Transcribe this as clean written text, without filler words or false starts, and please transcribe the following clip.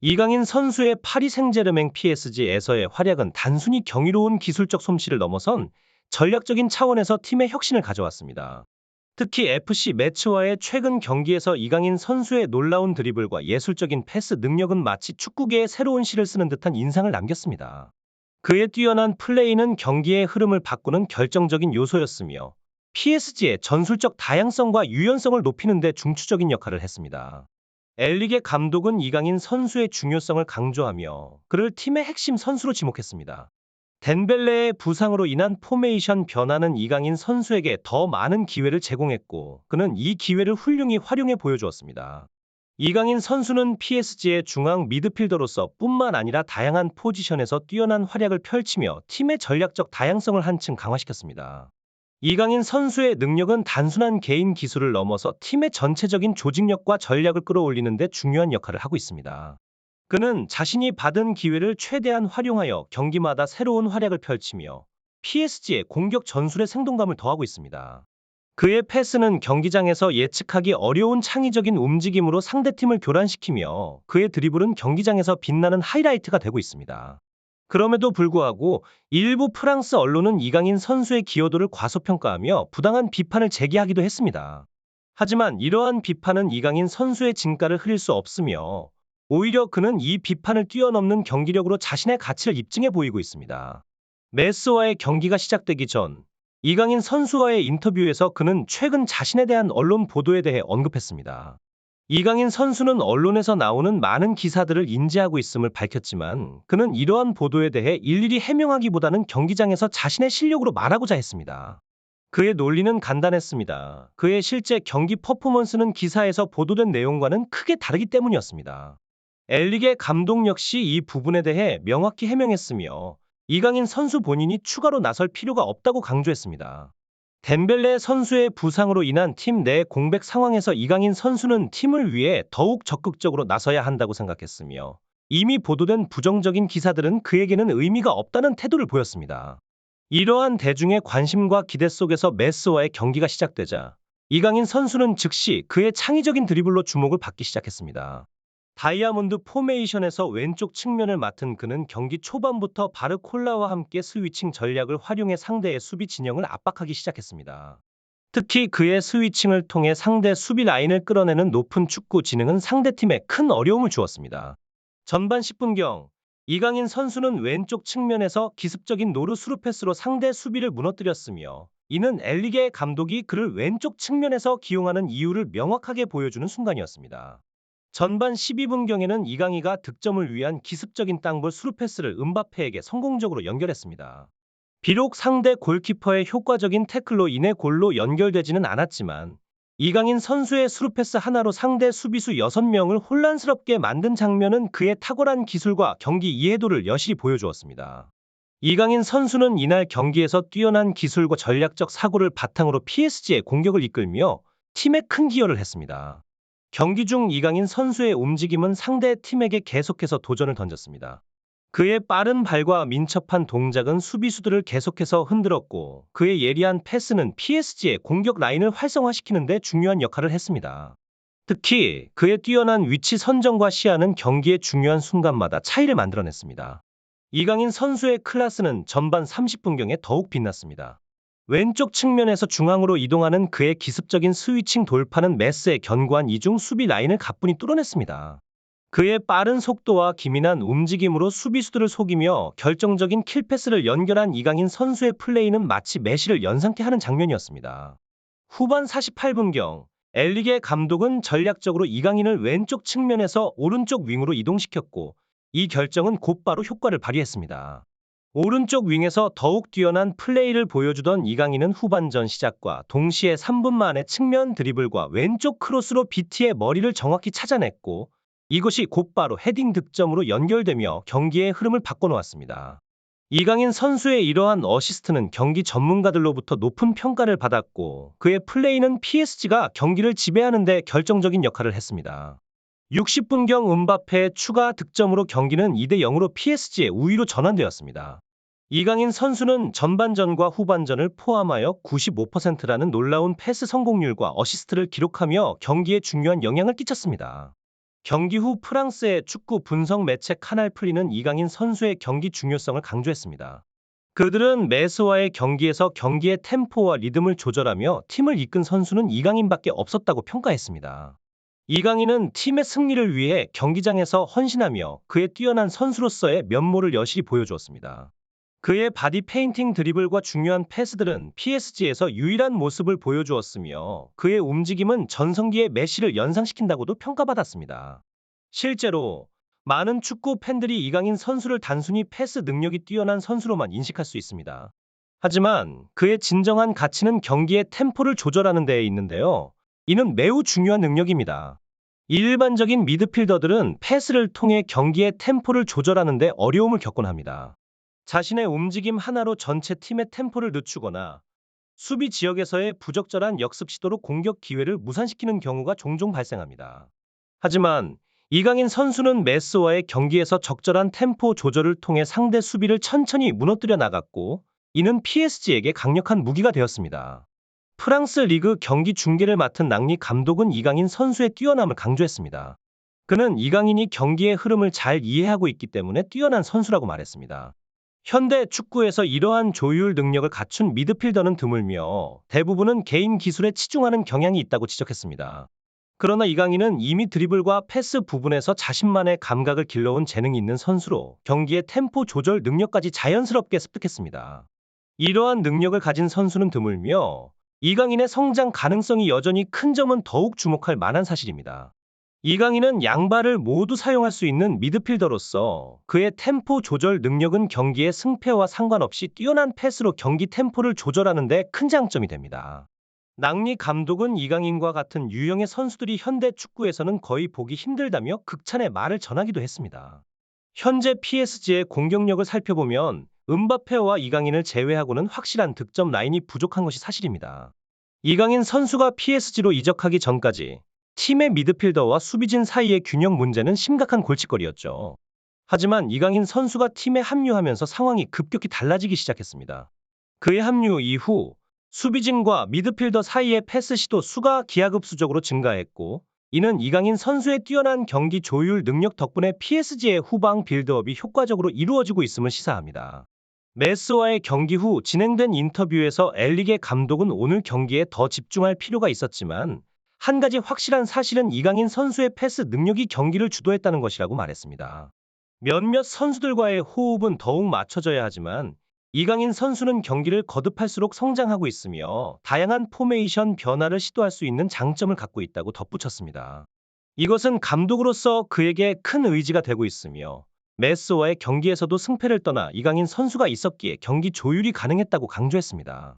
이강인 선수의 파리 생제르맹 PSG에서의 활약은 단순히 경이로운 기술적 솜씨를 넘어선 전략적인 차원에서 팀의 혁신을 가져왔습니다. 특히 FC 매츠와의 최근 경기에서 이강인 선수의 놀라운 드리블과 예술적인 패스 능력은 마치 축구계의 새로운 시를 쓰는 듯한 인상을 남겼습니다. 그의 뛰어난 플레이는 경기의 흐름을 바꾸는 결정적인 요소였으며 PSG의 전술적 다양성과 유연성을 높이는 데 중추적인 역할을 했습니다. 엘리게 감독은 이강인 선수의 중요성을 강조하며 그를 팀의 핵심 선수로 지목했습니다. 덴벨레의 부상으로 인한 포메이션 변화는 이강인 선수에게 더 많은 기회를 제공했고 그는 이 기회를 훌륭히 활용해 보여주었습니다. 이강인 선수는 PSG의 중앙 미드필더로서 뿐만 아니라 다양한 포지션에서 뛰어난 활약을 펼치며 팀의 전략적 다양성을 한층 강화시켰습니다. 이강인 선수의 능력은 단순한 개인 기술을 넘어서 팀의 전체적인 조직력과 전략을 끌어올리는 데 중요한 역할을 하고 있습니다. 그는 자신이 받은 기회를 최대한 활용하여 경기마다 새로운 활약을 펼치며 PSG의 공격 전술에 생동감을 더하고 있습니다. 그의 패스는 경기장에서 예측하기 어려운 창의적인 움직임으로 상대팀을 교란시키며 그의 드리블은 경기장에서 빛나는 하이라이트가 되고 있습니다. 그럼에도 불구하고 일부 프랑스 언론은 이강인 선수의 기여도를 과소평가하며 부당한 비판을 제기하기도 했습니다. 하지만 이러한 비판은 이강인 선수의 진가를 흐릴 수 없으며 오히려 그는 이 비판을 뛰어넘는 경기력으로 자신의 가치를 입증해 보이고 있습니다. 메스와의 경기가 시작되기 전 이강인 선수와의 인터뷰에서 그는 최근 자신에 대한 언론 보도에 대해 언급했습니다. 이강인 선수는 언론에서 나오는 많은 기사들을 인지하고 있음을 밝혔지만 그는 이러한 보도에 대해 일일이 해명하기보다는 경기장에서 자신의 실력으로 말하고자 했습니다. 그의 논리는 간단했습니다. 그의 실제 경기 퍼포먼스는 기사에서 보도된 내용과는 크게 다르기 때문이었습니다. 엘리게 감독 역시 이 부분에 대해 명확히 해명했으며 이강인 선수 본인이 추가로 나설 필요가 없다고 강조했습니다. 덴벨레 선수의 부상으로 인한 팀 내 공백 상황에서 이강인 선수는 팀을 위해 더욱 적극적으로 나서야 한다고 생각했으며 이미 보도된 부정적인 기사들은 그에게는 의미가 없다는 태도를 보였습니다. 이러한 대중의 관심과 기대 속에서 메스와의 경기가 시작되자 이강인 선수는 즉시 그의 창의적인 드리블로 주목을 받기 시작했습니다. 다이아몬드 포메이션에서 왼쪽 측면을 맡은 그는 경기 초반부터 바르콜라와 함께 스위칭 전략을 활용해 상대의 수비 진영을 압박하기 시작했습니다. 특히 그의 스위칭을 통해 상대 수비 라인을 끌어내는 높은 축구 지능은 상대팀에 큰 어려움을 주었습니다. 전반 10분경 이강인 선수는 왼쪽 측면에서 기습적인 노루 스루 패스로 상대 수비를 무너뜨렸으며 이는 엘리게 감독이 그를 왼쪽 측면에서 기용하는 이유를 명확하게 보여주는 순간이었습니다. 전반 12분경에는 이강인이 득점을 위한 기습적인 땅볼 스루 패스를 음바페에게 성공적으로 연결했습니다. 비록 상대 골키퍼의 효과적인 태클로 인해 골로 연결되지는 않았지만 이강인 선수의 스루 패스 하나로 상대 수비수 6명을 혼란스럽게 만든 장면은 그의 탁월한 기술과 경기 이해도를 여실히 보여주었습니다. 이강인 선수는 이날 경기에서 뛰어난 기술과 전략적 사고를 바탕으로 PSG의 공격을 이끌며 팀에 큰 기여를 했습니다. 경기 중 이강인 선수의 움직임은 상대 팀에게 계속해서 도전을 던졌습니다. 그의 빠른 발과 민첩한 동작은 수비수들을 계속해서 흔들었고 그의 예리한 패스는 PSG의 공격 라인을 활성화시키는 데 중요한 역할을 했습니다. 특히 그의 뛰어난 위치 선정과 시야는 경기의 중요한 순간마다 차이를 만들어냈습니다. 이강인 선수의 클래스는 전반 30분경에 더욱 빛났습니다. 왼쪽 측면에서 중앙으로 이동하는 그의 기습적인 스위칭 돌파는 메스의 견고한 이중 수비 라인을 가뿐히 뚫어냈습니다. 그의 빠른 속도와 기민한 움직임으로 수비수들을 속이며 결정적인 킬패스를 연결한 이강인 선수의 플레이는 마치 메시를 연상케 하는 장면이었습니다. 후반 48분경 엘리게 감독은 전략적으로 이강인을 왼쪽 측면에서 오른쪽 윙으로 이동시켰고 이 결정은 곧바로 효과를 발휘했습니다. 오른쪽 윙에서 더욱 뛰어난 플레이를 보여주던 이강인은 후반전 시작과 동시에 3분 만에 측면 드리블과 왼쪽 크로스로 BT의 머리를 정확히 찾아냈고 이것이 곧바로 헤딩 득점으로 연결되며 경기의 흐름을 바꿔놓았습니다. 이강인 선수의 이러한 어시스트는 경기 전문가들로부터 높은 평가를 받았고 그의 플레이는 PSG가 경기를 지배하는 데 결정적인 역할을 했습니다. 60분경 음바페의 추가 득점으로 경기는 2대0으로 PSG의 우위로 전환되었습니다. 이강인 선수는 전반전과 후반전을 포함하여 95%라는 놀라운 패스 성공률과 어시스트를 기록하며 경기에 중요한 영향을 끼쳤습니다. 경기 후 프랑스의 축구 분석 매체 카날 플리는 이강인 선수의 경기 중요성을 강조했습니다. 그들은 메스와의 경기에서 경기의 템포와 리듬을 조절하며 팀을 이끈 선수는 이강인밖에 없었다고 평가했습니다. 이강인은 팀의 승리를 위해 경기장에서 헌신하며 그의 뛰어난 선수로서의 면모를 여실히 보여주었습니다. 그의 바디 페인팅 드리블과 중요한 패스들은 PSG에서 유일한 모습을 보여주었으며 그의 움직임은 전성기의 메시를 연상시킨다고도 평가받았습니다. 실제로 많은 축구 팬들이 이강인 선수를 단순히 패스 능력이 뛰어난 선수로만 인식할 수 있습니다. 하지만 그의 진정한 가치는 경기의 템포를 조절하는 데에 있는데요. 이는 매우 중요한 능력입니다. 일반적인 미드필더들은 패스를 통해 경기의 템포를 조절하는 데 어려움을 겪곤 합니다. 자신의 움직임 하나로 전체 팀의 템포를 늦추거나 수비 지역에서의 부적절한 역습 시도로 공격 기회를 무산시키는 경우가 종종 발생합니다. 하지만 이강인 선수는 메스와의 경기에서 적절한 템포 조절을 통해 상대 수비를 천천히 무너뜨려 나갔고, 이는 PSG에게 강력한 무기가 되었습니다. 프랑스 리그 경기 중계를 맡은 낭리 감독은 이강인 선수의 뛰어남을 강조했습니다. 그는 이강인이 경기의 흐름을 잘 이해하고 있기 때문에 뛰어난 선수라고 말했습니다. 현대 축구에서 이러한 조율 능력을 갖춘 미드필더는 드물며 대부분은 개인 기술에 치중하는 경향이 있다고 지적했습니다. 그러나 이강인은 이미 드리블과 패스 부분에서 자신만의 감각을 길러온 재능이 있는 선수로 경기의 템포 조절 능력까지 자연스럽게 습득했습니다. 이러한 능력을 가진 선수는 드물며 이강인의 성장 가능성이 여전히 큰 점은 더욱 주목할 만한 사실입니다. 이강인은 양발을 모두 사용할 수 있는 미드필더로서 그의 템포 조절 능력은 경기의 승패와 상관없이 뛰어난 패스로 경기 템포를 조절하는 데 큰 장점이 됩니다. 낭리 감독은 이강인과 같은 유형의 선수들이 현대 축구에서는 거의 보기 힘들다며 극찬의 말을 전하기도 했습니다. 현재 PSG의 공격력을 살펴보면 음바페와 이강인을 제외하고는 확실한 득점 라인이 부족한 것이 사실입니다. 이강인 선수가 PSG로 이적하기 전까지 팀의 미드필더와 수비진 사이의 균형 문제는 심각한 골칫거리였죠. 하지만 이강인 선수가 팀에 합류하면서 상황이 급격히 달라지기 시작했습니다. 그의 합류 이후 수비진과 미드필더 사이의 패스 시도 수가 기하급수적으로 증가했고, 이는 이강인 선수의 뛰어난 경기 조율 능력 덕분에 PSG의 후방 빌드업이 효과적으로 이루어지고 있음을 시사합니다. 메스와의 경기 후 진행된 인터뷰에서 엘리게 감독은 오늘 경기에 더 집중할 필요가 있었지만 한 가지 확실한 사실은 이강인 선수의 패스 능력이 경기를 주도했다는 것이라고 말했습니다. 몇몇 선수들과의 호흡은 더욱 맞춰져야 하지만 이강인 선수는 경기를 거듭할수록 성장하고 있으며 다양한 포메이션 변화를 시도할 수 있는 장점을 갖고 있다고 덧붙였습니다. 이것은 감독으로서 그에게 큰 의지가 되고 있으며 메스와의 경기에서도 승패를 떠나 이강인 선수가 있었기에 경기 조율이 가능했다고 강조했습니다.